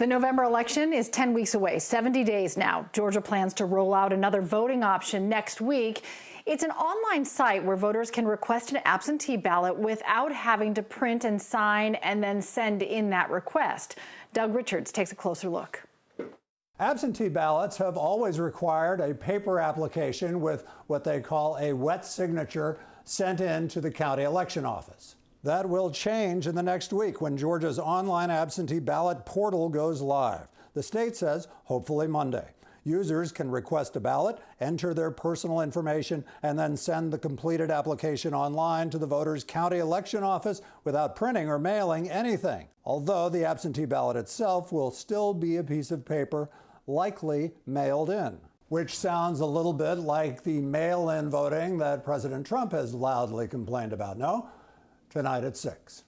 The November election is 10 weeks away, 70 days now. Georgia plans to roll out another voting option next week. It's an online site where voters can request an absentee ballot without having to print and sign and then send in that request. Doug Richards takes a closer look. Absentee ballots have always required a paper application with what they call a wet signature sent in to the county election office. That will change in the next week when Georgia's online absentee ballot portal goes live. The state says hopefully Monday. Users can request a ballot, enter their personal information, and then send the completed application online to the voter's county election office without printing or mailing anything. Although the absentee ballot itself will still be a piece of paper, likely mailed in. Which sounds a little bit like the mail-in voting that President Trump has loudly complained about. No? Tonight at 6.